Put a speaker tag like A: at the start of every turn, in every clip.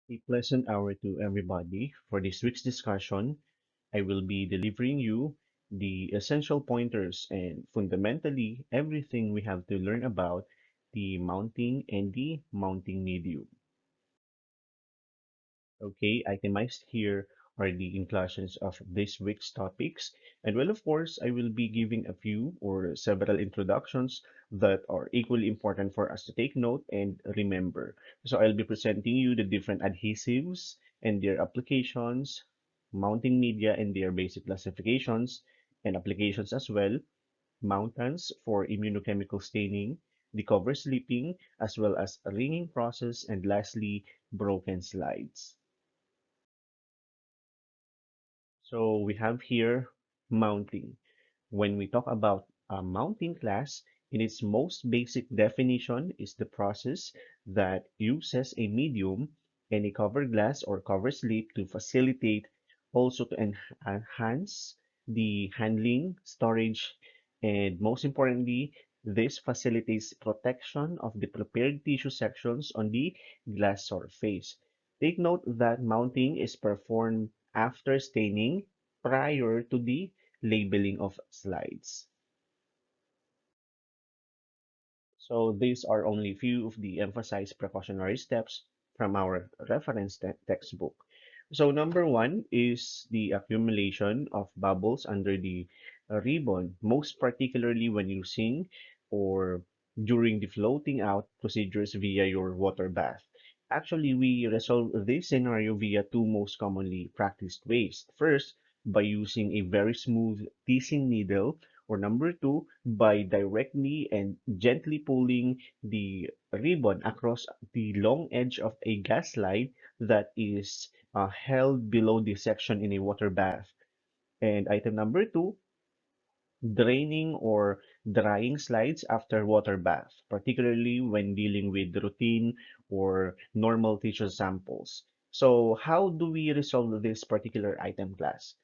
A: A pleasant hour to everybody. For this week's discussion, I will be delivering you the essential pointers and fundamentally everything we have to learn about the mounting and the mounting medium. Okay, itemized here are the inclusions of this week's topics. And well, of course, I will be giving a few or several introductions that are equally important for us to take note and remember. So I'll be presenting you the different adhesives and their applications, mounting media and their basic classifications and applications as well, mountants for immunochemical staining, the cover slipping, as well as a ringing process, and lastly, broken slides. So we have here mounting. When we talk about a mounting class, in its most basic definition is the process that uses a medium and a cover glass or cover slip to facilitate also to enhance the handling, storage, and most importantly, this facilitates protection of the prepared tissue sections on the glass surface. Take note that mounting is performed after staining prior to the labeling of slides. So these are only few of the emphasized precautionary steps from our reference textbook. So number one is the accumulation of bubbles under the ribbon, most particularly when using or during the floating out procedures via your water bath. Actually, we resolve this scenario via two most commonly practiced ways. First, by using a very smooth teasing needle, or number two, by directly and gently pulling the ribbon across the long edge of a gas slide that is held below the section in a water bath. And item number two, draining or drying slides after water bath, particularly when dealing with routine or normal tissue samples. So how do we resolve this particular item class?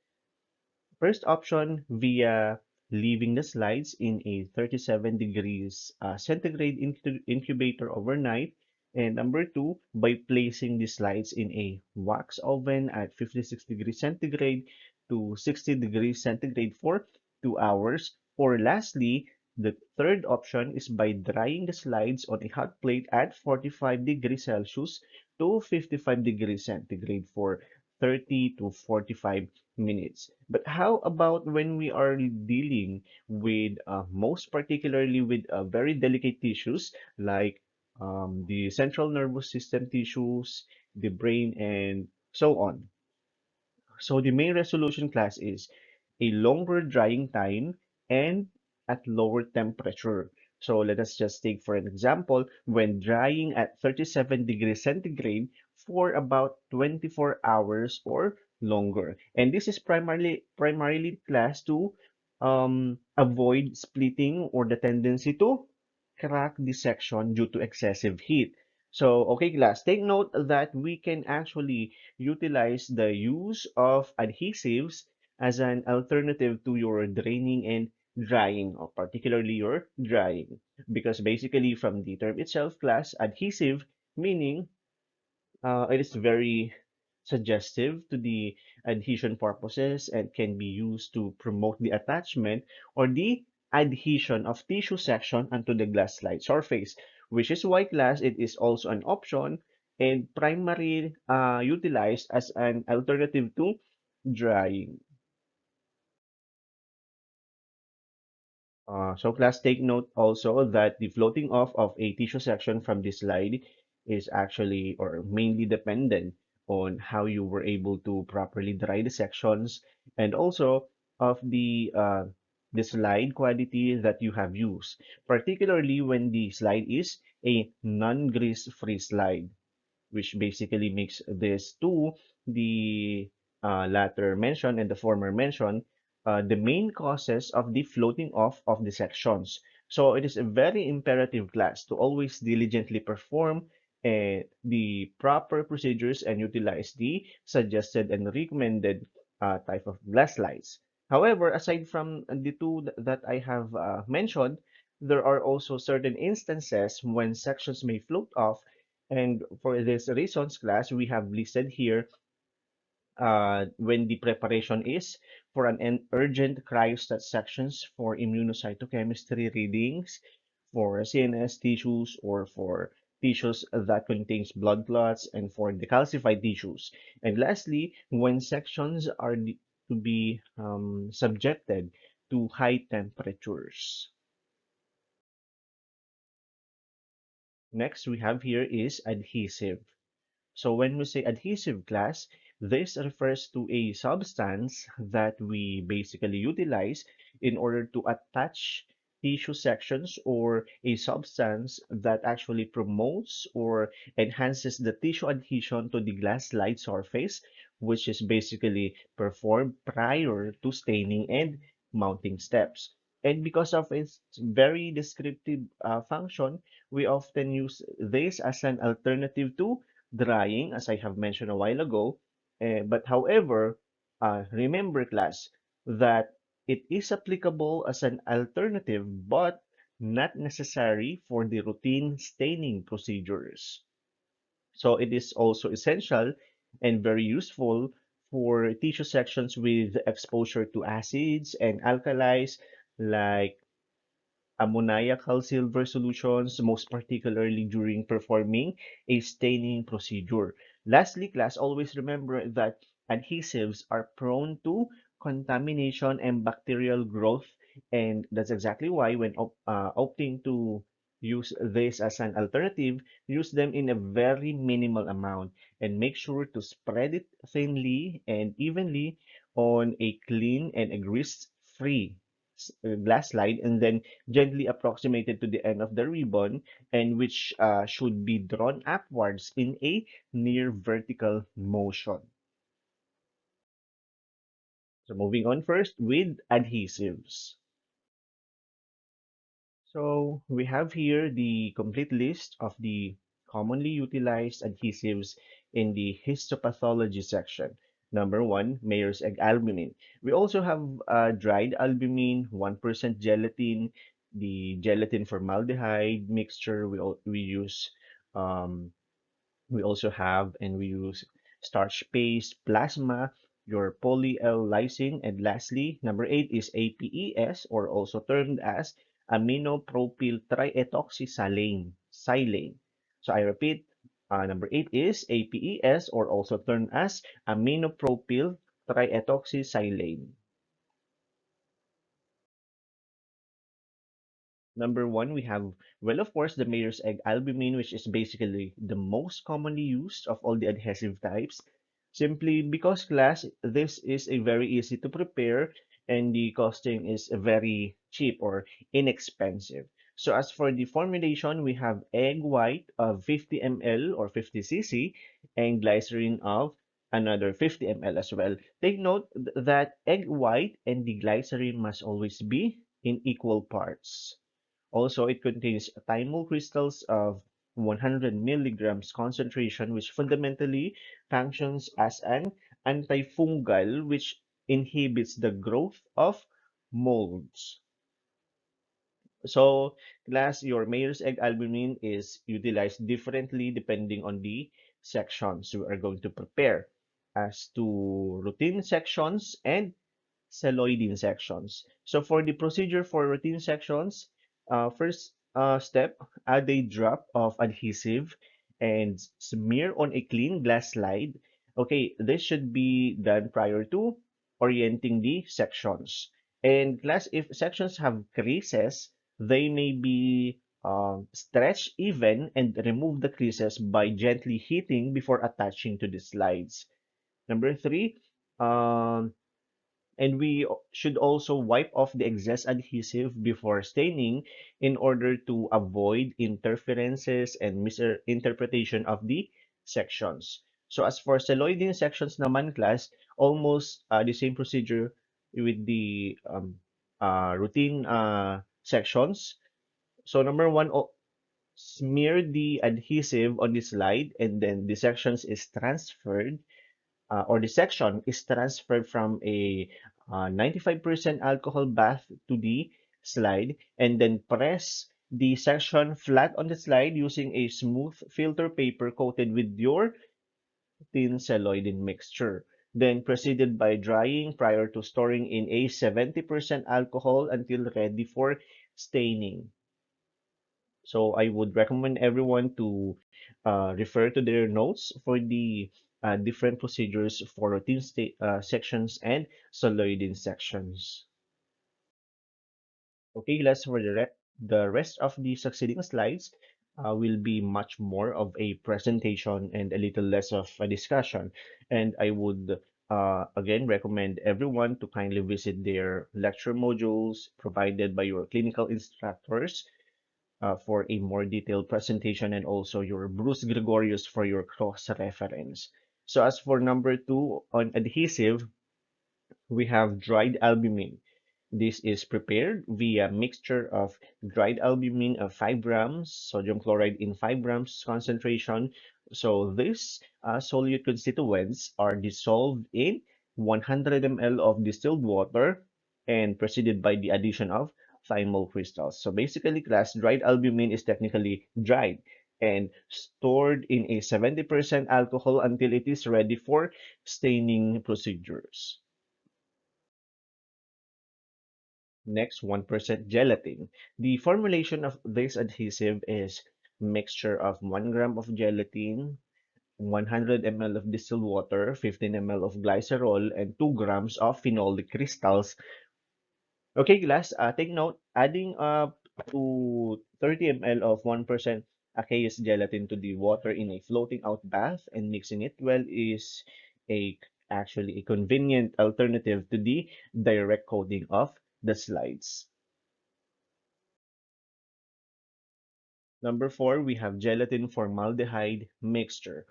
A: First option via leaving the slides in a 37 degrees centigrade incubator overnight. And number two, by placing the slides in a wax oven at 56 degrees centigrade to 60 degrees centigrade for 2 hours. Or lastly, the third option is by drying the slides on a hot plate at 45 degrees Celsius to 55 degrees centigrade for 30 to 45 minutes. But how about when we are dealing with, most particularly with very delicate tissues like the central nervous system tissues, the brain, and so on? So the main resolution class is a longer drying time and at lower temperature. So let us just take for an example, when drying at 37 degrees centigrade for about 24 hours or longer. And this is primarily class to avoid splitting or the tendency to crack the section due to excessive heat. So, okay, class, take note that we can actually utilize the use of adhesives as an alternative to your draining and drying, or particularly your drying. Because basically, from the term itself, class, adhesive, meaning it is very suggestive to the adhesion purposes and can be used to promote the attachment or the adhesion of tissue section onto the glass slide surface, which is why glass it is also an option and primarily utilized as an alternative to drying. So class, take note also that the floating off of a tissue section from this slide is actually or mainly dependent on how you were able to properly dry the sections and also of the slide quality that you have used, particularly when the slide is a non-grease free slide, which basically makes this two, the latter mentioned and the former mentioned, the main causes of the floating off of the sections. So it is a very imperative class to always diligently perform the proper procedures and utilize the suggested and recommended type of glass slides. However, aside from the two that I have mentioned, there are also certain instances when sections may float off And for this reasons, class, we have listed here when the preparation is for an urgent cryostat sections for immunocytochemistry readings, for CNS tissues, or for tissues that contains blood clots, and for decalcified tissues. And lastly, when sections are to be subjected to high temperatures. Next we have here is adhesive. So when we say adhesive class, this refers to a substance that we basically utilize in order to attach tissue sections, or a substance that actually promotes or enhances the tissue adhesion to the glass slide surface, which is basically performed prior to staining and mounting steps. And because of its very descriptive function, we often use this as an alternative to drying, as I have mentioned a while ago. But however, remember class that it is applicable as an alternative, but not necessary for the routine staining procedures. So it is also essential and very useful for tissue sections with exposure to acids and alkalis like ammoniacal silver solutions, most particularly during performing a staining procedure. Lastly, class, always remember that adhesives are prone to contamination and bacterial growth, and that's exactly why when opting to use this as an alternative, use them in a very minimal amount and make sure to spread it thinly and evenly on a clean and a grease-free glass slide, and then gently approximated to the end of the ribbon, and which should be drawn upwards in a near vertical motion. So moving on first with adhesives. So we have here the complete list of the commonly utilized adhesives in the histopathology section. Number one, Mayer's egg albumin. We also have dried albumin, 1% gelatin, the gelatin formaldehyde mixture. We use um, we also have and we use starch paste, plasma, your poly-L-lysine, and lastly, number eight is APES, or also termed as aminopropyl triethoxysilane, silane. So I repeat, number eight is APES, or also termed as aminopropyl triethoxysilane. Number one, we have, well, of course, the Mayer's egg albumin, which is basically the most commonly used of all the adhesive types. Simply because, class, this is a very easy to prepare and the costing is very cheap or inexpensive. So as for the formulation, we have egg white of 50 ml or 50 cc and glycerin of another 50 ml as well. Take note that egg white and the glycerin must always be in equal parts. Also, it contains thymol crystals of 100 milligrams concentration, which fundamentally functions as an antifungal, which inhibits the growth of molds. So, class, your Mayer's egg albumin is utilized differently depending on the sections we are going to prepare. As to routine sections and celloidine sections. So for the procedure for routine sections, first step, add a drop of adhesive and smear on a clean glass slide. Okay, this should be done prior to orienting the sections. And class, if sections have creases, they may be stretched even and remove the creases by gently heating before attaching to the slides. Number three, um, and we should also wipe off the excess adhesive before staining in order to avoid interferences and misinterpretation of the sections. So as for celloidine sections naman, class, almost the same procedure with the routine sections. So number one, smear the adhesive on the slide, and then the sections is transferred or the section is transferred from a 95% alcohol bath to the slide, and then press the section flat on the slide using a smooth filter paper coated with your thin celluloid mixture. Then proceeded by drying prior to storing in a 70% alcohol until ready for staining. So I would recommend everyone to refer to their notes for the different procedures for routine sections and solenoid sections. Okay, let's for the rest of the succeeding slides will be much more of a presentation and a little less of a discussion. And I would again recommend everyone to kindly visit their lecture modules provided by your clinical instructors for a more detailed presentation, and also your Bruce Gregorius for your cross-reference. So as for number two on adhesive, we have dried albumin. This is prepared via mixture of dried albumin of 5 grams, sodium chloride in 5 grams concentration. So these solute constituents are dissolved in 100 ml of distilled water and preceded by the addition of thymol crystals. So basically, class, dried albumin is technically dried and stored in a 70% alcohol until it is ready for staining procedures. Next, 1% gelatin. The formulation of this adhesive is mixture of 1 gram of gelatin, 100 ml of distilled water, 15 ml of glycerol, and 2 grams of phenolic crystals. Okay, glass, take note, adding up to 30 ml of 1% aqueous gelatin to the water in a floating out bath and mixing it well is a actually a convenient alternative to the direct coating of the slides. Number four, we have gelatin formaldehyde mixture.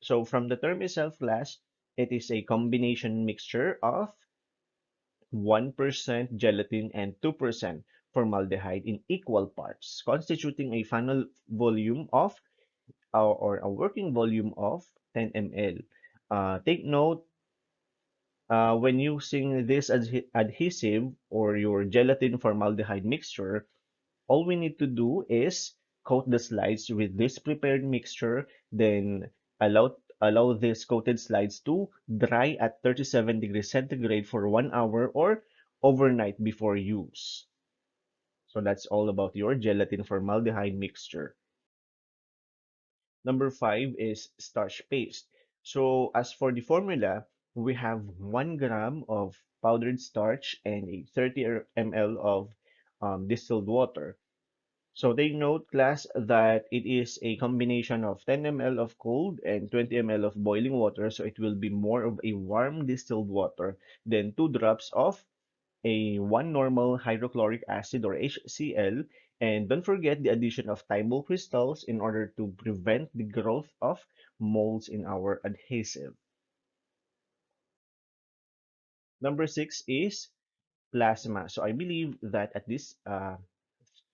A: So from the term itself, class, it is a combination mixture of 1% gelatin and 2% formaldehyde in equal parts, constituting a final volume of or a working volume of 10 ml. Take note, when using this adhesive or your gelatin formaldehyde mixture, all we need to do is coat the slides with this prepared mixture, then allow these coated slides to dry at 37 degrees centigrade for 1 hour or overnight before use. So that's all about your gelatin formaldehyde mixture. Number five is starch paste. So as for the formula, we have 1 gram of powdered starch and a 30 ml of distilled water. So they note, class, that it is a combination of 10 ml of cold and 20 ml of boiling water, so it will be more of a warm distilled water than 2 drops of a 1 normal hydrochloric acid or HCl. And don't forget the addition of thymol crystals in order to prevent the growth of molds in our adhesive. Number six is plasma. So I believe that at this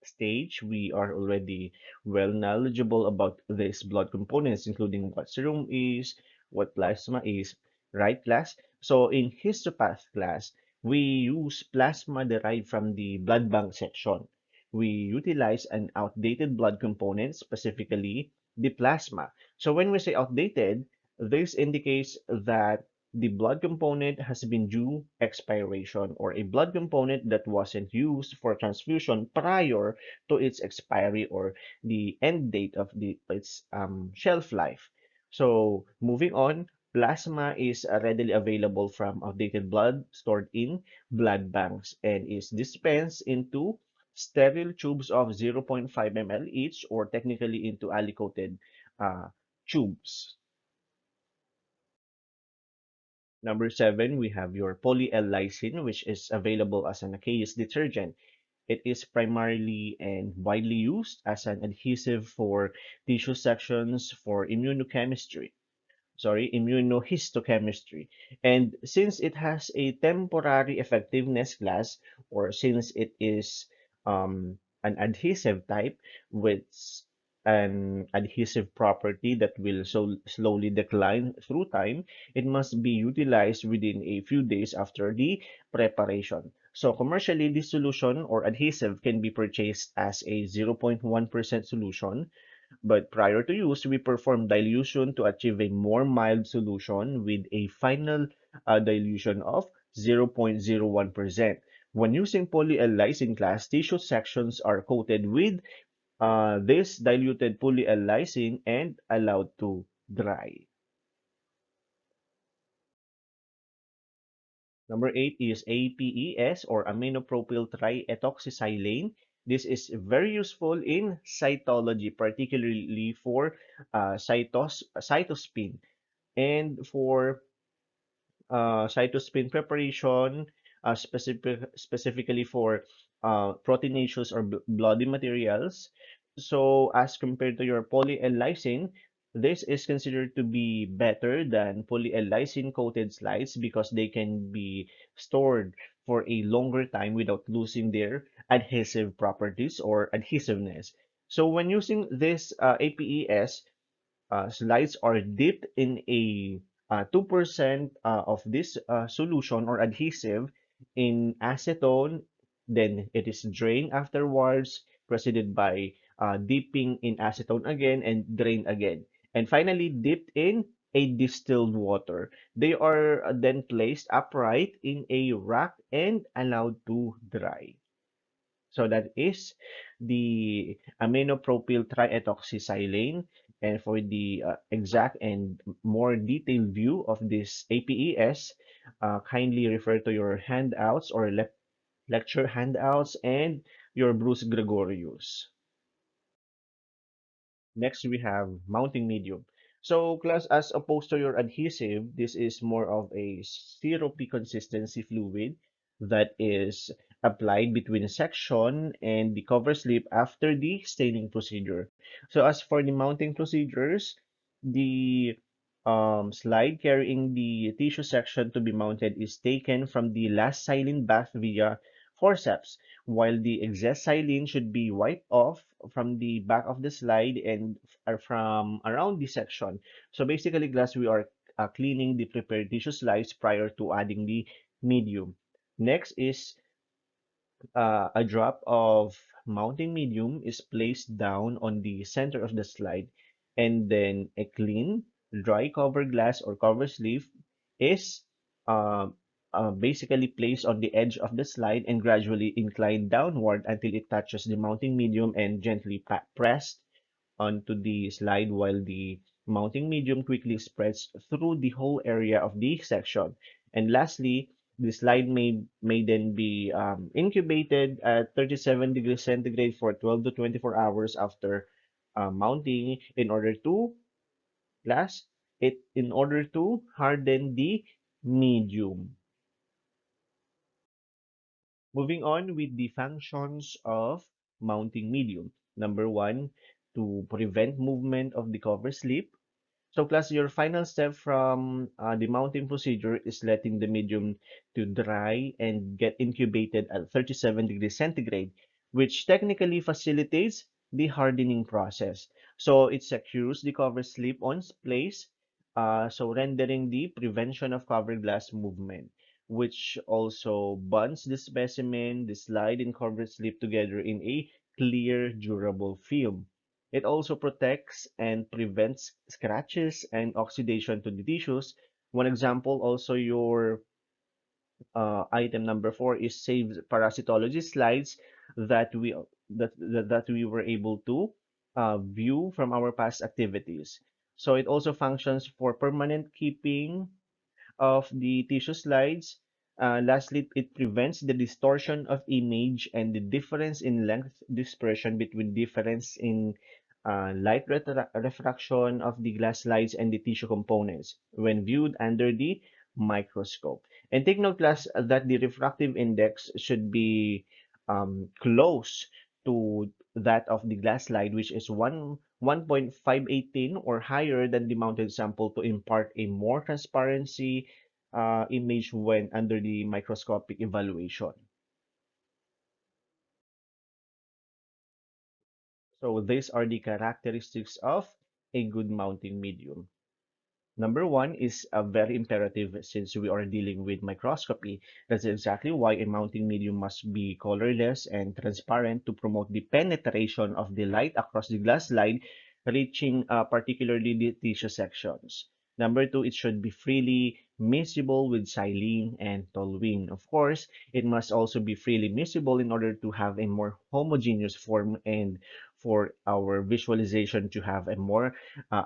A: stage, we are already well knowledgeable about these blood components, including what serum is, what plasma is, right, class? So in histopath class, we use plasma derived from the blood bank section. We utilize an outdated blood component, specifically the plasma. So when we say outdated, this indicates that the blood component has been due expiration, or a blood component that wasn't used for transfusion prior to its expiry or the end date of its shelf life. So moving on, plasma is readily available from outdated blood stored in blood banks and is dispensed into sterile tubes of 0.5 ml each, or technically into alicoated uh, tubes. Number seven, we have your poly-L-lysine, which is available as an aqueous detergent. It is primarily and widely used as an adhesive for tissue sections for immunohistochemistry. And since it has a temporary effectiveness class, or since it is an adhesive type with an adhesive property that will so slowly decline through time, it must be utilized within a few days after the preparation. So commercially, this solution or adhesive can be purchased as a 0.1% solution, but prior to use, we perform dilution to achieve a more mild solution with a final dilution of 0.01%. When using polyl-lysine class, tissue sections are coated with this diluted polyl-lysine and allowed to dry. Number 8 is APES or aminopropyl triethoxysilane. This is very useful in cytology, particularly for cytospin and for cytospin preparation, specifically for proteinaceous or bloody materials. So, as compared to your poly-L-lysine, this is considered to be better than poly-L-lysine coated slides because they can be stored for a longer time without losing their adhesive properties or adhesiveness. So, when using this APES, slides are dipped in a 2% of this solution or adhesive in acetone. Then it is drained afterwards, preceded by dipping in acetone again and drained again. And finally, dipped in a distilled water. They are then placed upright in a rack and allowed to dry. So that is the aminopropyl triethoxysilane. And for the exact and more detailed view of this APES, kindly refer to your handouts or lecture handouts and your Bruce Gregorius. Next, we have mounting medium. So, class, as opposed to your adhesive, this is more of a syrupy consistency fluid that is applied between a section and the cover slip after the staining procedure. So, as for the mounting procedures, the slide carrying the tissue section to be mounted is taken from the last silane bath via forceps, while the excess silane should be wiped off from the back of the slide and from around the section. So basically, class, we are cleaning the prepared tissue slides prior to adding the medium. Next is a drop of mounting medium is placed down on the center of the slide, and then a clean, dry cover glass or cover sleeve is uh, basically placed on the edge of the slide and gradually inclined downward until it touches the mounting medium and gently pressed onto the slide while the mounting medium quickly spreads through the whole area of the section. And lastly, the slide may then be incubated at 37 degrees centigrade for 12 to 24 hours after mounting in order to harden the medium. Moving on with the functions of mounting medium. Number one, to prevent movement of the cover slip. So class, your final step from the mounting procedure is letting the medium to dry and get incubated at 37 degrees centigrade, which technically facilitates the hardening process. So it secures the cover slip on place, so rendering the prevention of cover glass movement, which also bonds the specimen, the slide, and cover slip together in a clear, durable film. It also protects and prevents scratches and oxidation to the tissues. One example, also your item number 4 is saves parasitology slides that we were able to view from our past activities. So it also functions for permanent keeping of the tissue slides. Lastly, it prevents the distortion of image and the difference in length dispersion between difference in light refraction of the glass slides and the tissue components when viewed under the microscope. And take note, class, that the refractive index should be close to that of the glass slide, which is 1.518 or higher than the mounted sample to impart a more transparency image when under the microscopic evaluation. So these are the characteristics of a good mounting medium. Number one is a very imperative since we are dealing with microscopy. That's exactly why a mounting medium must be colorless and transparent to promote the penetration of the light across the glass slide, reaching particularly the tissue sections. Number two, it should be freely miscible with silene and toluene. Of course, it must also be freely miscible in order to have a more homogeneous form and for our visualization to have a more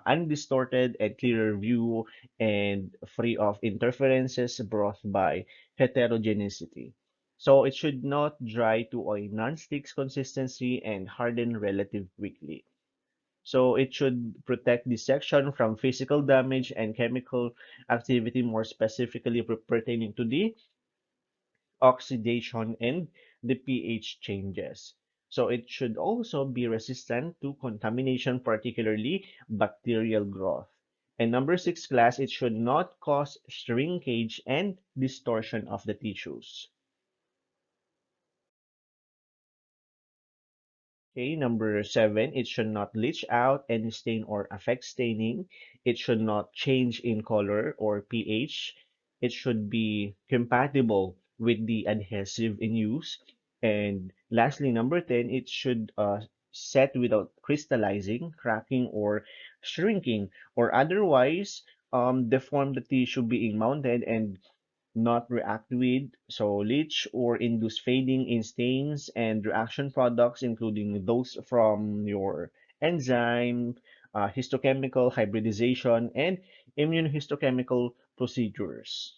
A: undistorted and clearer view and free of interferences brought by heterogeneity. So it should not dry to a non-stick consistency and harden relative quickly. So it should protect the section from physical damage and chemical activity, more specifically pertaining to the oxidation and the pH changes. So it should also be resistant to contamination, particularly bacterial growth. And number six class, it should not cause shrinkage and distortion of the tissues. Okay, number seven, it should not leach out any stain or affect staining. It should not change in color or pH. It should be compatible with the adhesive in use. And lastly, number 10, it should set without crystallizing, cracking, or shrinking, or otherwise deform the tissue being mounted and not react with, so leach or induce fading in stains and reaction products, including those from your enzyme, histochemical hybridization, and immunohistochemical procedures.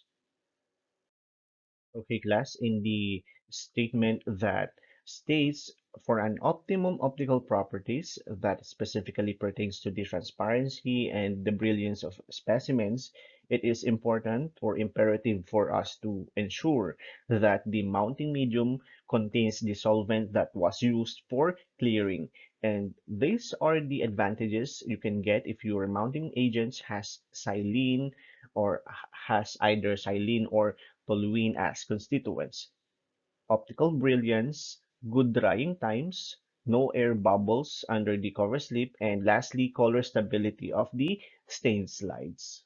A: Okay, class, in the statement that states for an optimum optical properties that specifically pertains to the transparency and the brilliance of specimens, it is important or imperative for us to ensure that the mounting medium contains the solvent that was used for clearing. And these are the advantages you can get if your mounting agents has silene or has either silene or toluene as constituents, optical brilliance, good drying times, no air bubbles under the cover slip, and lastly, color stability of the stain slides.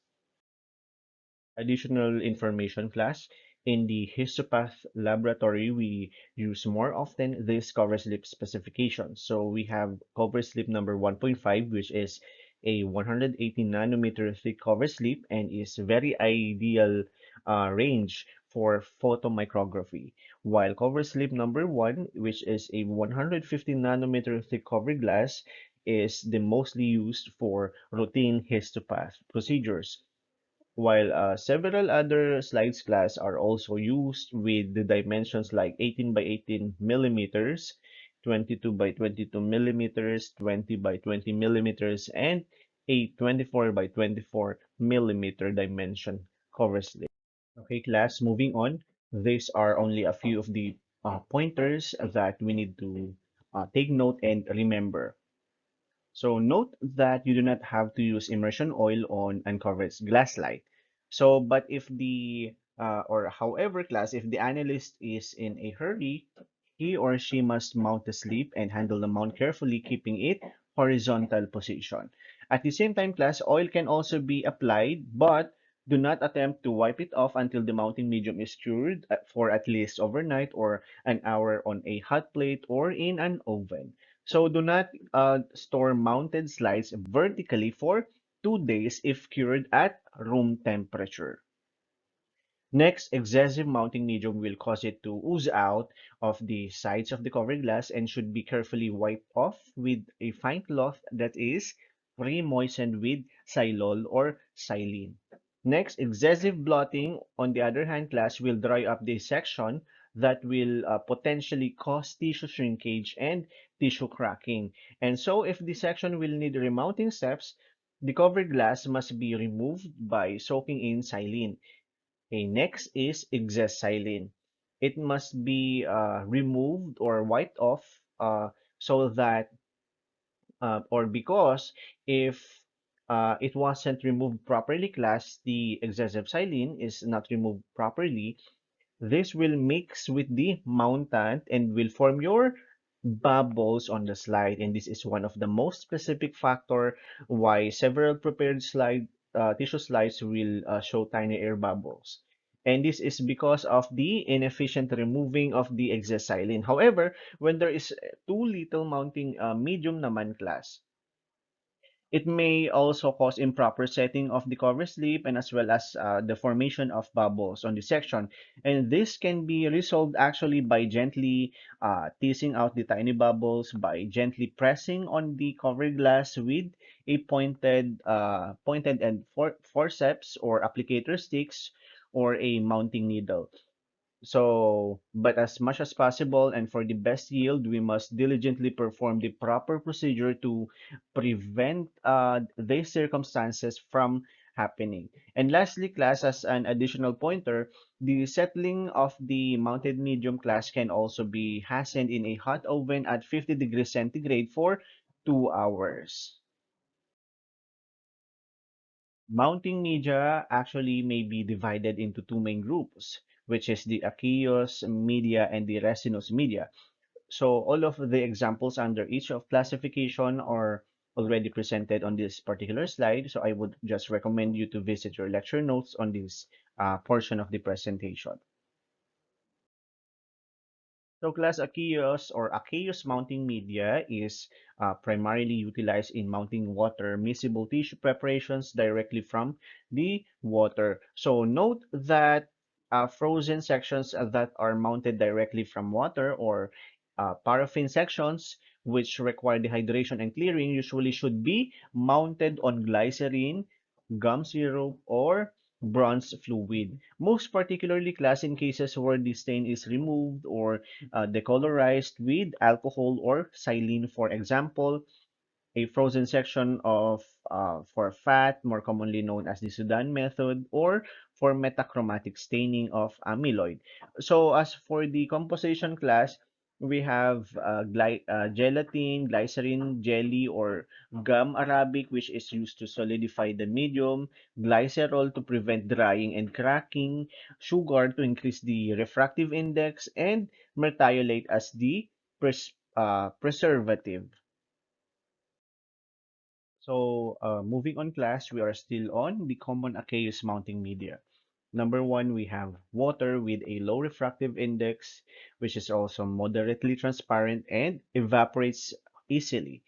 A: Additional information class. In the histopath laboratory, we use more often this cover slip specification. So we have cover slip number 1.5, which is a 180 nanometer thick cover slip and is very ideal range for photomicrography. While cover slip number 1, which is a 150 nanometer thick cover glass, is the mostly used for routine histopath procedures while several other slides class are also used with the dimensions like 18 by 18 millimeters, 22 by 22 millimeters, 20 by 20 millimeters, and a 24 by 24 millimeter dimension cover slip. Okay, class, moving on. These are only a few of the pointers that we need to take note and remember. So note that you do not have to use immersion oil on uncovered glass slide. So, but if the or however class, if the analyst is in a hurry, he or she must mount the sleeve and handle the mount carefully, keeping it horizontal position. At the same time, class, oil can also be applied, but do not attempt to wipe it off until the mounting medium is cured for at least overnight or an hour on a hot plate or in an oven. So do not store mounted slides vertically for 2 days if cured at room temperature. Next, excessive mounting medium will cause it to ooze out of the sides of the cover glass and should be carefully wiped off with a fine cloth that is pre-moistened with xylol or xylene. Next, excessive blotting, on the other hand, class will dry up the section that will potentially cause tissue shrinkage and tissue cracking. And so, if the section will need remounting steps, the cover glass must be removed by soaking in xylene. Okay, next is excess xylene. It must be removed or wiped off so that or because if it wasn't removed properly, class, the excessive xylene is not removed properly, this will mix with the mountant and will form your bubbles on the slide. And this is one of the most specific factor why several prepared slide tissue slides will show tiny air bubbles. And this is because of the inefficient removing of the excess xylene. However, when there is too little mounting medium naman class, it may also cause improper setting of the cover slip and as well as the formation of bubbles on the section. And this can be resolved actually by gently teasing out the tiny bubbles by gently pressing on the cover glass with a pointed and forceps or applicator sticks or a mounting needle. So, but as much as possible and for the best yield, we must diligently perform the proper procedure to prevent these circumstances from happening. And lastly, class, as an additional pointer, the settling of the mounted medium class can also be hastened in a hot oven at 50 degrees centigrade for 2 hours. Mounting media actually may be divided into two main groups, which is the aqueous media and the resinous media. So all of the examples under each of classification are already presented on this particular slide. So I would just recommend you to visit your lecture notes on this portion of the presentation. So class aqueous mounting media is primarily utilized in mounting water miscible tissue preparations directly from the water. So note that frozen sections that are mounted directly from water or paraffin sections which require dehydration and clearing usually should be mounted on glycerin, gum syrup, or bronze fluid. Most particularly class in cases where the stain is removed or decolorized with alcohol or xylene. For example, a frozen section of for fat, more commonly known as the Sudan method, or for metachromatic staining of amyloid. So as for the composition class, we have gelatin, glycerin jelly, or gum arabic, which is used to solidify the medium, glycerol to prevent drying and cracking, sugar to increase the refractive index, and mertiolate as the preservative. So, moving on class, we are still on the common aqueous mounting media. Number one, we have water with a low refractive index, which is also moderately transparent and evaporates easily.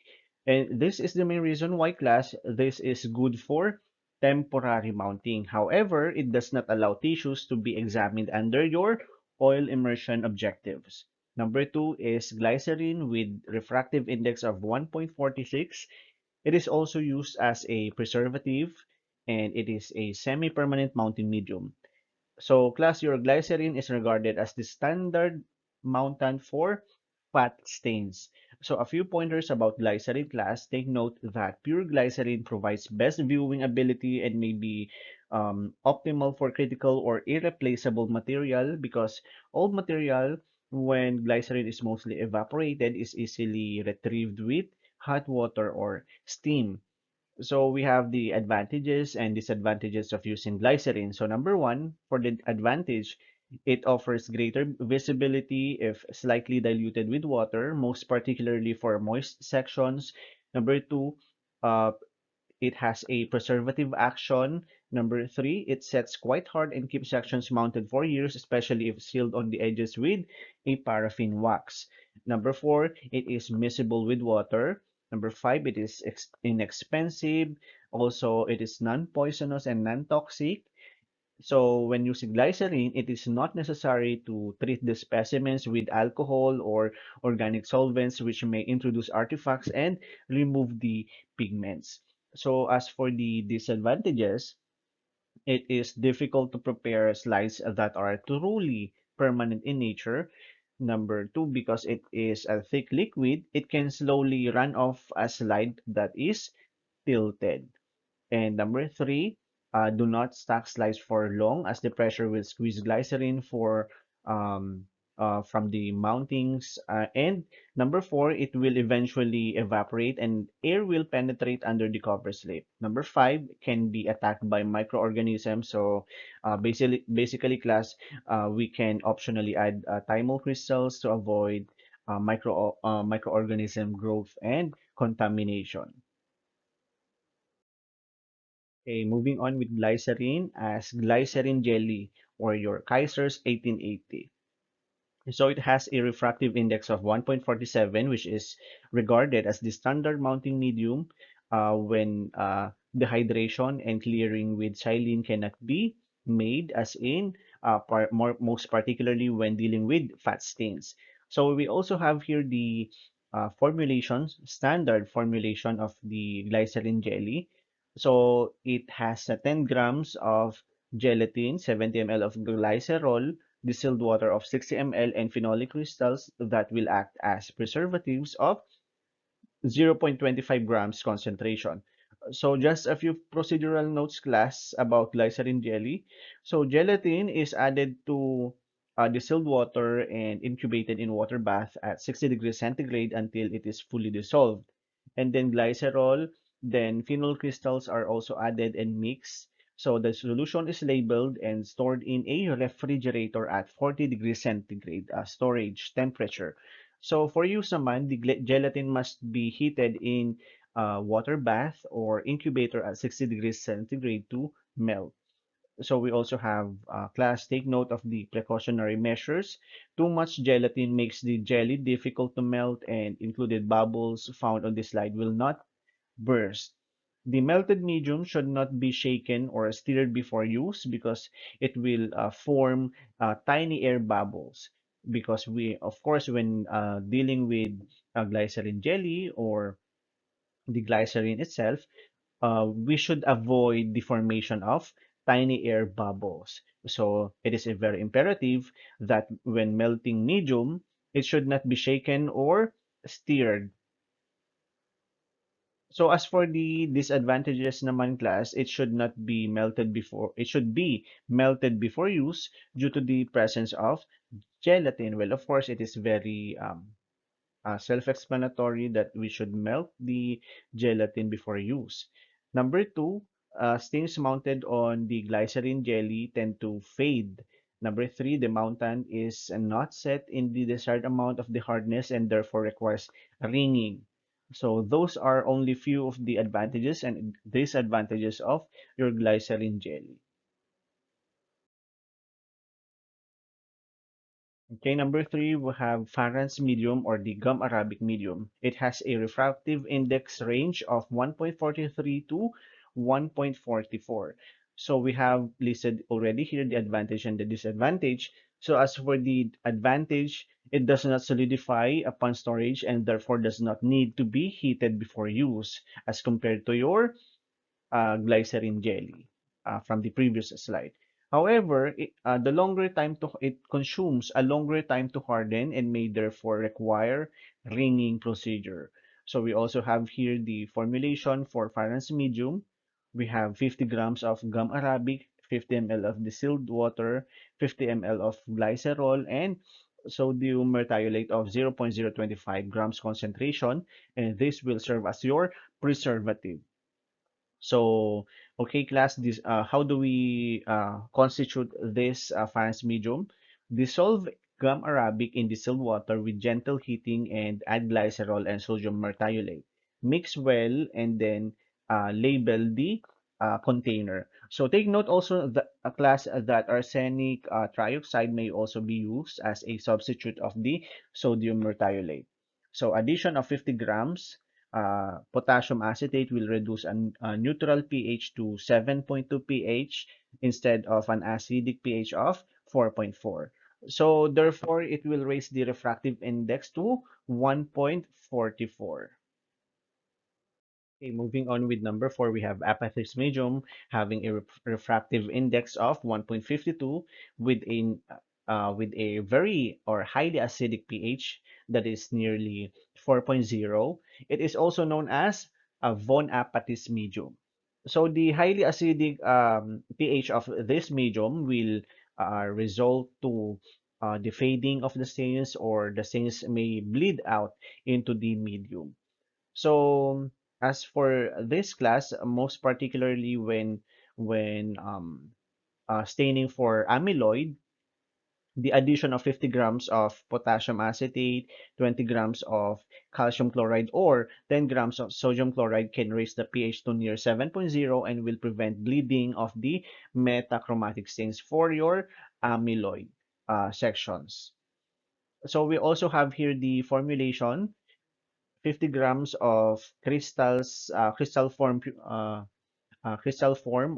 A: And this is the main reason why class, this is good for temporary mounting. However, it does not allow tissues to be examined under your oil immersion objectives. Number two is glycerin with refractive index of 1.46. It is also used as a preservative and it is a semi-permanent mounting medium. So class uroglycerin is regarded as the standard mountant for fat stains. So a few pointers about glycerin class. Take note that pure glycerin provides best viewing ability and may be optimal for critical or irreplaceable material because old material, when glycerin is mostly evaporated, is easily retrieved with hot water or steam. So we have the advantages and disadvantages of using glycerin. So number one, for the advantage, it offers greater visibility if slightly diluted with water, most particularly for moist sections. Number two, uh, it has a preservative action. Number three, it sets quite hard and keeps sections mounted for years, especially if sealed on the edges with a paraffin wax. Number four, it is miscible with water. Number five, it is inexpensive. Also, it is non-poisonous and non-toxic. So when using glycerin, it is not necessary to treat the specimens with alcohol or organic solvents, which may introduce artifacts and remove the pigments. So as for the disadvantages, it is difficult to prepare slides that are truly permanent in nature. Number two, because it is a thick liquid, it can slowly run off a slide that is tilted. And number three, do not stack slides for long as the pressure will squeeze glycerin um, from the mountings. And number four, it will eventually evaporate and air will penetrate under the cover slip. Number five, can be attacked by microorganisms. So basically class, we can optionally add thymol crystals to avoid microorganism growth and contamination. Okay, moving on with glycerin as glycerin jelly or your Kaiser's 1880. So it has a refractive index of 1.47, which is regarded as the standard mounting medium when dehydration and clearing with xylene cannot be made, as in most particularly when dealing with fat stains. So we also have here the formulations, standard formulation of the glycerin jelly. So it has 10 grams of gelatin, 70 ml of glycerol, distilled water of 60 ml, and phenolic crystals that will act as preservatives of 0.25 grams concentration. So just a few procedural notes class about glycerin jelly. So gelatin is added to distilled water and incubated in water bath at 60 degrees centigrade until it is fully dissolved. And then glycerol, then phenol crystals are also added and mixed. So the solution is labeled and stored in a refrigerator at 40 degrees centigrade storage temperature. So for use naman, the gelatin must be heated in water bath or incubator at 60 degrees centigrade to melt. So we also have class take note of the precautionary measures. Too much gelatin makes the jelly difficult to melt, and included bubbles found on this slide will not burst. The melted medium should not be shaken or stirred before use because it will form tiny air bubbles. Because we, of course, when dealing with glycerin jelly or the glycerin itself, we should avoid the formation of tiny air bubbles. So it is a very imperative that when melting medium, it should not be shaken or stirred. So as for the disadvantages naman class, it should be melted before use due to the presence of gelatin. Well, of course, it is very self-explanatory that we should melt the gelatin before use. Number two, stains mounted on the glycerin jelly tend to fade. Number three, the mountant is not set in the desired amount of the hardness and therefore requires ringing. So those are only few of the advantages and disadvantages of your glycerin jelly. Okay, number three, we have Farran's medium or the gum arabic medium. It has a refractive index range of 1.43 to 1.44. So we have listed already here the advantage and the disadvantage. So as for the advantage, it does not solidify upon storage and therefore does not need to be heated before use as compared to your glycerin jelly from the previous slide. However, the longer time to it consumes a longer time to harden and may therefore require ringing procedure. So we also have here the formulation for Farans medium. We have 50 grams of gum arabic, 50 ml of distilled water, 50 ml of glycerol, and sodium mertiolate of 0.025 grams concentration, and this will serve as your preservative. So, okay, class, how do we constitute this Farnes medium? Dissolve gum arabic in distilled water with gentle heating and add glycerol and sodium mertiolate. Mix well and then label the container. So take note also that a class that arsenic trioxide may also be used as a substitute of the sodium mertiolate. So addition of 50 grams potassium acetate will reduce a neutral pH to 7.2 pH instead of an acidic pH of 4.4. So therefore, it will raise the refractive index to 1.44. Okay, moving on with number four, we have apathis medium having a refractive index of 1.52 with a very or highly acidic pH that is nearly 4.0. It is also known as a von Apatis medium. So the highly acidic pH of this medium will result to the fading of the stains, or the stains may bleed out into the medium. So as for this class, most particularly when staining for amyloid, The addition of 50 grams of potassium acetate, 20 grams of calcium chloride, or 10 grams of sodium chloride can raise the pH to near 7.0 and will prevent bleeding of the metachromatic stains for your amyloid sections. So we also have here the formulation: 50 grams of crystal form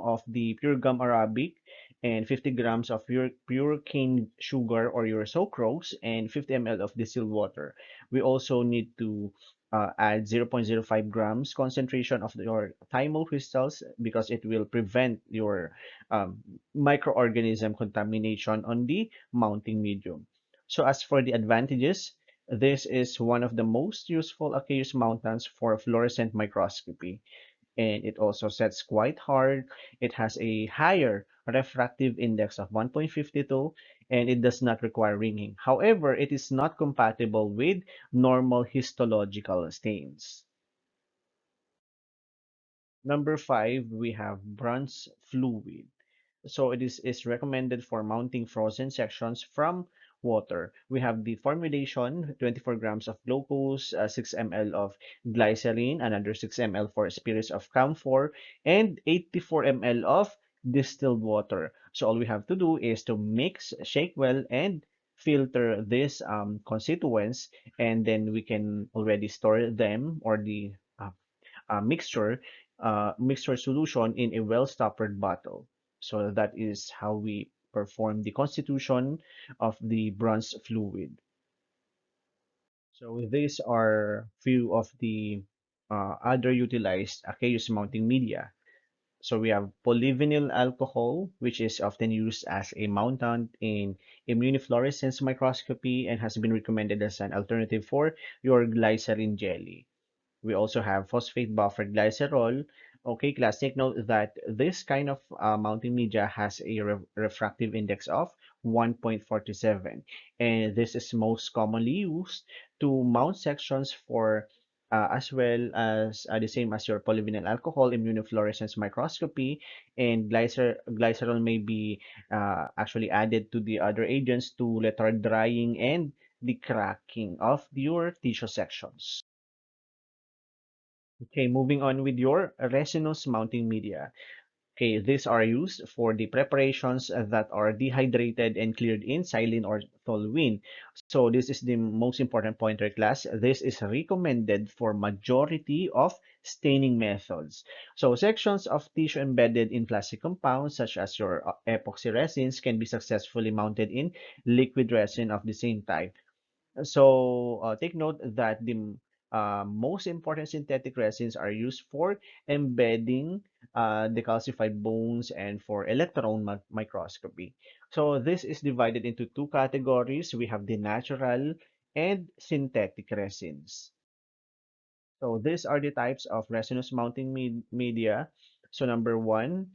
A: of the pure gum arabic, and 50 grams of pure cane sugar or your sucrose, and 50 ml of distilled water. We also need to add 0.05 grams concentration of your thymol crystals because it will prevent your um, microorganism contamination on the mounting medium. So as for the advantages, this is one of the most useful aqueous mountants for fluorescent microscopy, and it also sets quite hard. It has a higher refractive index of 1.52, and it does not require ringing. However, it is not compatible with normal histological stains. Number five, we have bronze fluid. So is recommended for mounting frozen sections from water. We have the formulation: 24 grams of glucose, 6 ml of glycerin, another 6 ml for spirits of camphor, and 84 ml of distilled water. So all we have to do is to mix, shake well, and filter these constituents, and then we can already store them, or the mixture solution, in a well-stoppered bottle. So that is how we perform the constitution of the bronze fluid. So these are few of the other utilized aqueous mounting media. So we have polyvinyl alcohol, which is often used as a mountant in immunofluorescence microscopy and has been recommended as an alternative for your glycerin jelly. We also have phosphate buffered glycerol. Okay, class, take note that this kind of mounting media has a refractive index of 1.47, and this is most commonly used to mount sections for as well as the same as your polyvinyl alcohol immunofluorescence microscopy, and glycerol may be actually added to the other agents to retard drying and the cracking of your tissue sections. Okay, moving on with your resinous mounting media. Okay, these are used for the preparations that are dehydrated and cleared in xylene or toluene. So this is the most important pointer, class. This is recommended for majority of staining methods. So sections of tissue embedded in plastic compounds such as your epoxy resins can be successfully mounted in liquid resin of the same type. So take note that the most important synthetic resins are used for embedding decalcified bones and for electron microscopy. So this is divided into two categories. We have the natural and synthetic resins. So these are the types of resinous mounting media. So number one,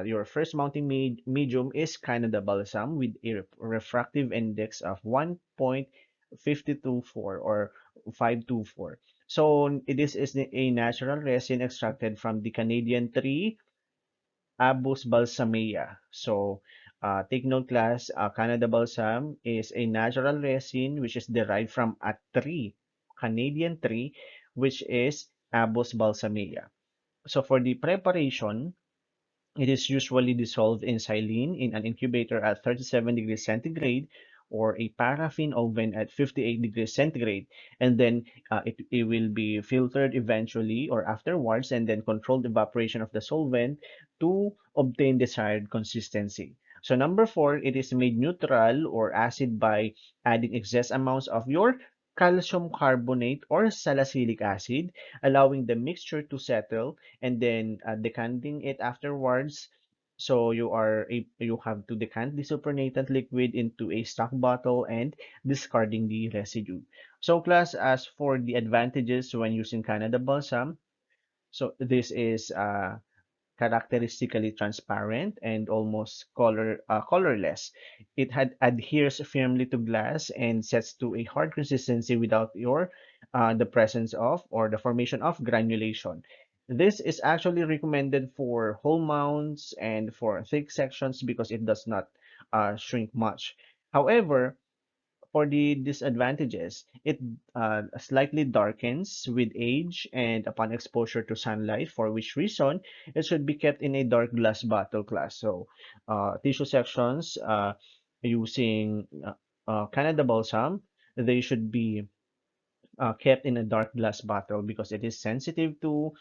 A: your first mounting medium is Canada balsam with a refractive index of 1.524 or 524. So is a natural resin extracted from the Canadian tree Abus balsamea. So take note, class, Canada balsam is a natural resin which is derived from a tree, Canadian tree, which is Abus balsamea. So for the preparation, it is usually dissolved in xylene in an incubator at 37 degrees centigrade or a paraffin oven at 58 degrees centigrade. And then it will be filtered eventually or afterwards, and then controlled evaporation of the solvent to obtain desired consistency. So number four, it is made neutral or acid by adding excess amounts of your calcium carbonate or salicylic acid, allowing the mixture to settle, and then decanting it afterwards. So you have to decant the supernatant liquid into a stock bottle and discarding the residue. So class, as for the advantages when using Canada balsam, so this is characteristically transparent and almost colorless. It adheres firmly to glass and sets to a hard consistency without the presence of or the formation of granulation. This is actually recommended for whole mounts and for thick sections because it does not shrink much. However, for the disadvantages, it slightly darkens with age and upon exposure to sunlight, for which reason it should be kept in a dark glass bottle class. So, tissue sections using Canada Balsam, they should be kept in a dark glass bottle because it is sensitive to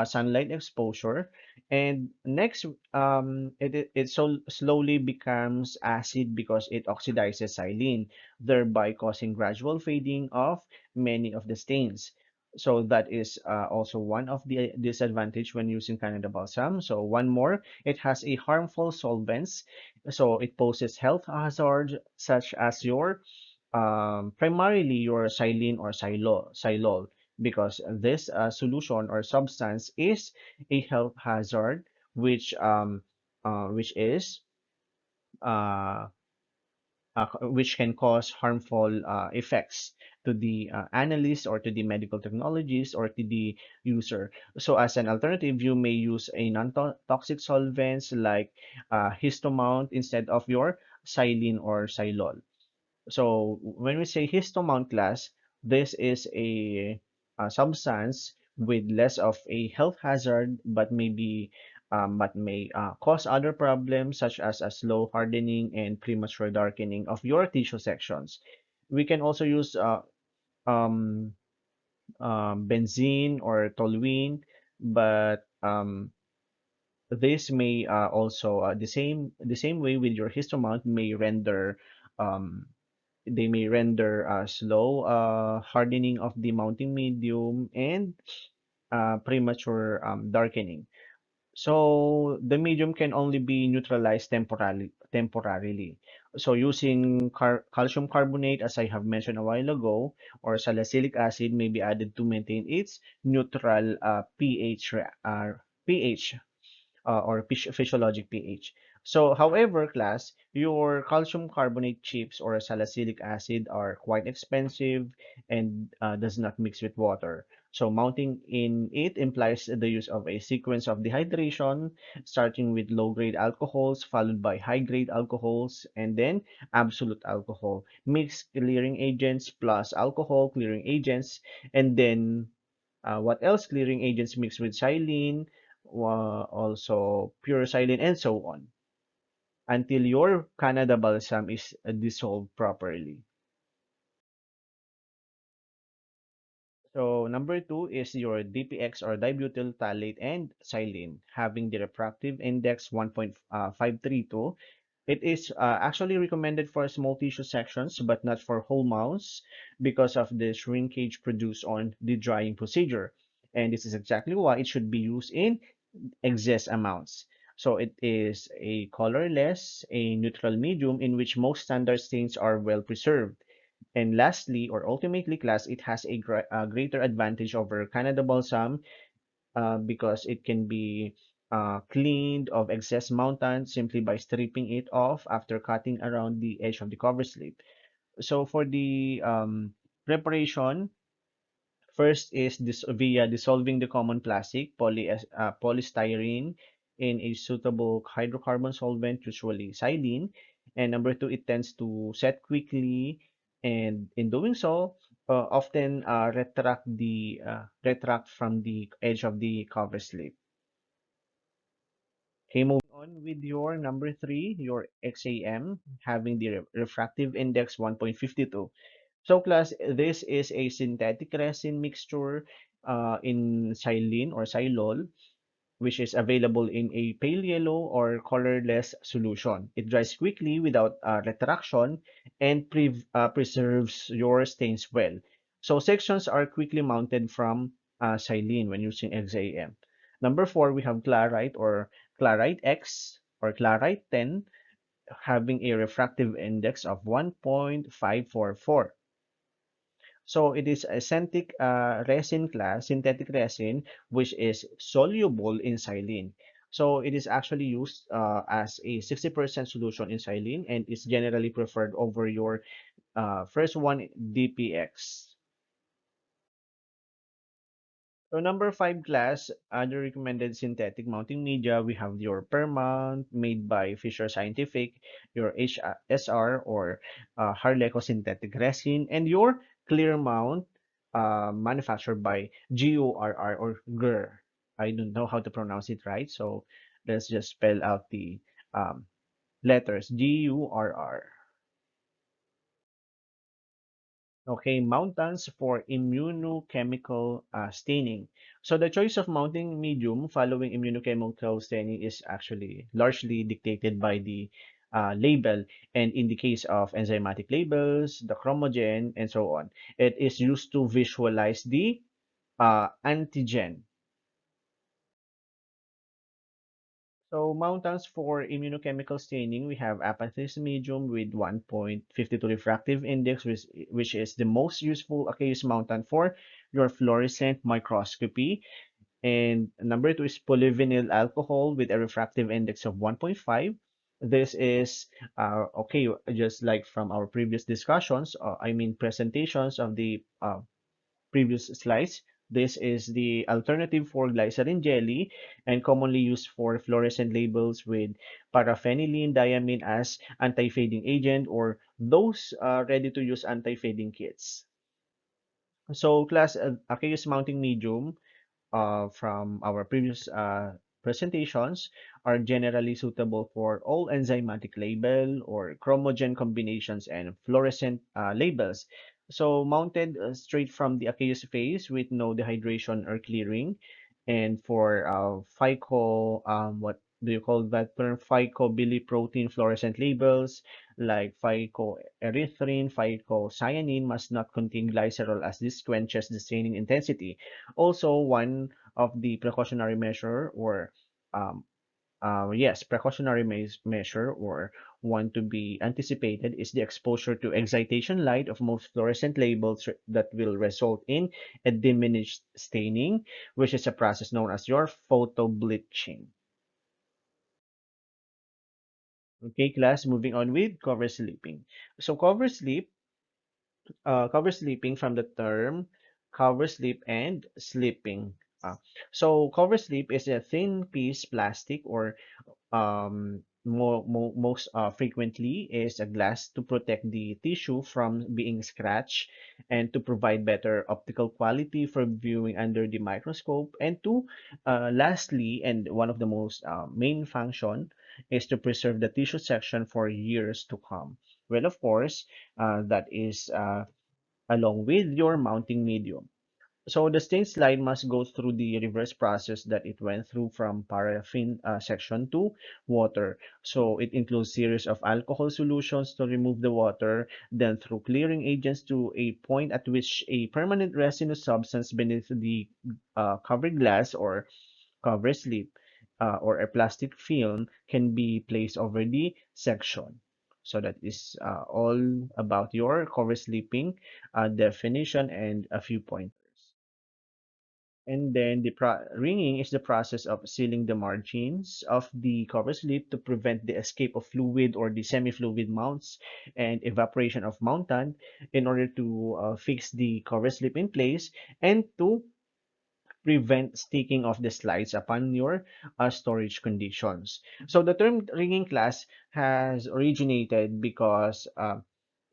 A: sunlight exposure. And next, it so slowly becomes acid because it oxidizes xylene, thereby causing gradual fading of many of the stains. So that is also one of the disadvantage when using Canada Balsam. So one more, it has a harmful solvents, so it poses health hazards such as your primarily your xylene or xylol, because this solution or substance is a health hazard, which is uh, which can cause harmful effects to the analyst or to the medical technologies or to the user. So as an alternative, you may use a non-toxic solvents like histomount instead of your xylene or xylol. So when we say histomount class, this is a substance with less of a health hazard, but may cause other problems such as a slow hardening and premature darkening of your tissue sections. We can also use um, benzene or toluene, but this may also the same way with your histomount may render um, they may render slow hardening of the mounting medium and premature darkening. So the medium can only be neutralized temporarily. So using calcium carbonate, as I have mentioned a while ago, or salicylic acid may be added to maintain its neutral pH or physiologic pH. So, however, class, your calcium carbonate chips or salicylic acid are quite expensive and does not mix with water. So, mounting in it implies the use of a sequence of dehydration, starting with low-grade alcohols, followed by high-grade alcohols, and then absolute alcohol, mixed clearing agents plus alcohol clearing agents, and then what else? Clearing agents mixed with xylene, also pure xylene, and so on, until your Canada balsam is dissolved properly. So number two is your DPX or dibutyl phthalate and xylene, having the refractive index 1.532. It is actually recommended for small tissue sections, but not for whole mouths because of the shrinkage produced on the drying procedure. And this is exactly why it should be used in excess amounts. So it is a colorless, a neutral medium in which most standard stains are well preserved. And lastly, or ultimately, class, it has a greater advantage over Canada Balsam because it can be cleaned of excess mountant simply by stripping it off after cutting around the edge of the cover slip. So for the preparation, first is this via dissolving the common plastic, polystyrene, in a suitable hydrocarbon solvent, usually xylene. And number two, it tends to set quickly, and in doing so, often retract from the edge of the cover slip. Okay, moving on with your number three, your XAM, having the refractive index 1.52. So class, this is a synthetic resin mixture in xylene or xylol, which is available in a pale yellow or colorless solution. It dries quickly without retraction and preserves your stains well. So sections are quickly mounted from xylene when using XAM. Number four, we have Clarite or Clarite X or Clarite 10, having a refractive index of 1.544. So it is a synthetic resin, which is soluble in xylene. So it is actually used as a 60% solution in xylene and is generally preferred over your first one, DPX. So number five class, other recommended synthetic mounting media, we have your Permount made by Fisher Scientific, your HSR or Harleco synthetic resin, and your Clearmount manufactured by GURR or GUR. I don't know how to pronounce it right, so let's just spell out the um, letters GURR. Okay, mountants for immunochemical staining. So the choice of mounting medium following immunochemical staining is actually largely dictated by the label. And in the case of enzymatic labels, the chromogen, and so on, it is used to visualize the antigen. So mountants for immunochemical staining, we have apathis medium with 1.52 refractive index, which is the most useful aqueous mountant for your fluorescent microscopy. And number two is polyvinyl alcohol with a refractive index of 1.5. This is okay, just like from our previous discussions, I mean presentations of the previous slides. This is the alternative for glycerin jelly and commonly used for fluorescent labels with paraphenylene diamine as anti-fading agent or those ready-to-use anti-fading kits. So class aqueous mounting medium from our previous presentations are generally suitable for all enzymatic label or chromogen combinations and fluorescent labels. So mounted straight from the aqueous phase with no dehydration or clearing. And for what do you call that term? Phycobiliprotein fluorescent labels like phycoerythrin, phycocyanin must not contain glycerol as this quenches the staining intensity. Also, one of the precautionary measure or um, yes, precautionary measure or one to be anticipated is the exposure to excitation light of most fluorescent labels that will result in a diminished staining, which is a process known as your photo bleaching. Okay, class, moving on with cover sleeping. So cover sleeping from the term cover sleep and sleeping. Uh, so cover sleep is a thin piece plastic or most frequently is a glass to protect the tissue from being scratched and to provide better optical quality for viewing under the microscope. And to lastly, and one of the most main function is to preserve the tissue section for years to come. Well, of course, that is along with your mounting medium. So the stain slide must go through the reverse process that it went through from paraffin section to water. So it includes series of alcohol solutions to remove the water, then through clearing agents to a point at which a permanent resinous substance beneath the covered glass or cover slip or a plastic film can be placed over the section. So that is all about your cover slipping definition and a few pointers. And then the ringing is the process of sealing the margins of the cover slip to prevent the escape of fluid or the semi-fluid mounts and evaporation of mountant in order to fix the cover slip in place and to prevent sticking of the slides upon your storage conditions. So the term ringing class has originated because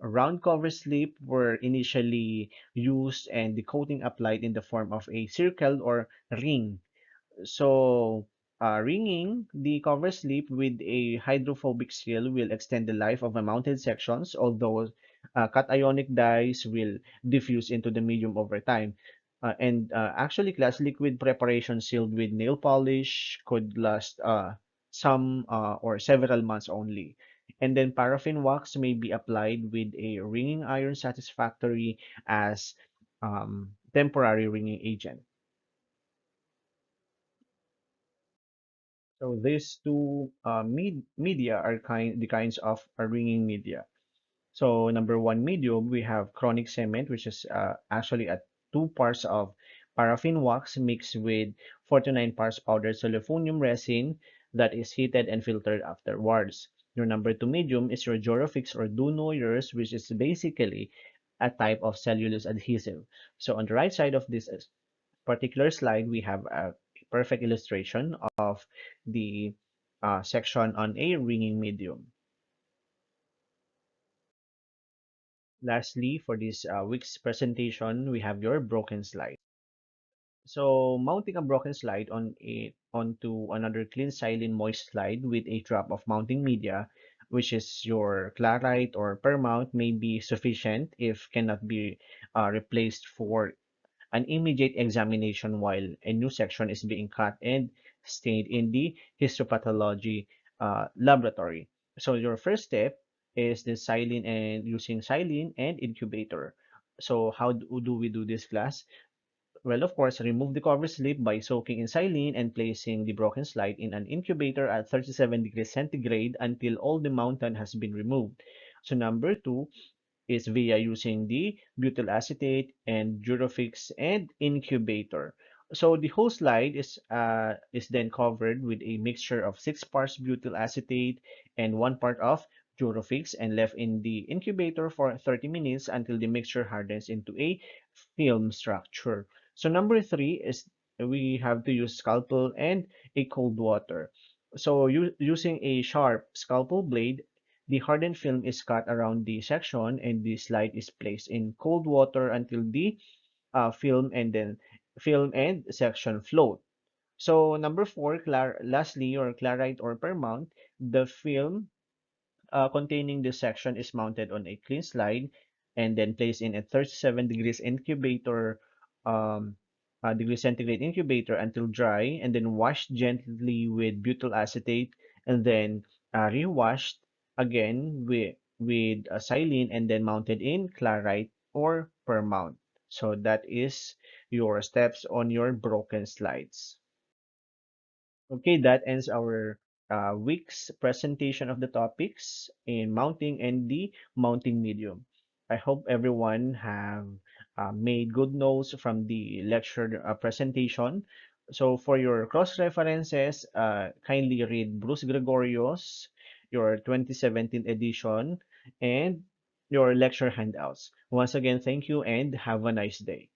A: round cover slip were initially used and the coating applied in the form of a circle or ring. So, ringing the cover slip with a hydrophobic seal will extend the life of the mounted sections, although cationic dyes will diffuse into the medium over time. And actually, glass liquid preparation sealed with nail polish could last some or several months only. And then paraffin wax may be applied with a ringing iron satisfactory as temporary ringing agent. So these two media are the kinds of ringing media. So number one medium, we have chronic cement, which is actually a two parts of paraffin wax mixed with 49 parts powdered solifonium resin that is heated and filtered afterwards. Your number two medium is your Jorofix or Dunoyers, which is basically a type of cellulose adhesive. So on the right side of this particular slide, we have a perfect illustration of the section on a ringing medium. Lastly, for this week's presentation, we have your broken slide. So mounting a broken slide onto another clean silane moist slide with a drop of mounting media, which is your Clarite or Permount, may be sufficient if cannot be replaced for an immediate examination while a new section is being cut and stained in the histopathology laboratory. So your first step is the silane and using silane and incubator. So how do we do this, class? Well, of course, remove the cover slip by soaking in saline and placing the broken slide in an incubator at 37 degrees centigrade until all the mountain has been removed. So number two is via using the butyl acetate and Durofix and incubator. So the whole slide is then covered with a mixture of 6 parts butyl acetate and 1 part of Durofix and left in the incubator for 30 minutes until the mixture hardens into a film structure. So number three is we have to use scalpel and a cold water. So using a sharp scalpel blade, the hardened film is cut around the section and the slide is placed in cold water until the film and section float. So number four, lastly, or Clarite or Permount, the film containing this section is mounted on a clean slide and then placed in a 37 degrees incubator degree centigrade incubator until dry and then washed gently with butyl acetate and then rewashed again with silane and then mounted in Clarite or Permount. So that is your steps on your broken slides. Okay, that ends our week's presentation of the topics in mounting and the mounting medium. I hope everyone have made good notes from the lecture presentation. So for your cross references, kindly read Bruce Gregorio's, your 2017 edition, and your lecture handouts. Once again, thank you and have a nice day.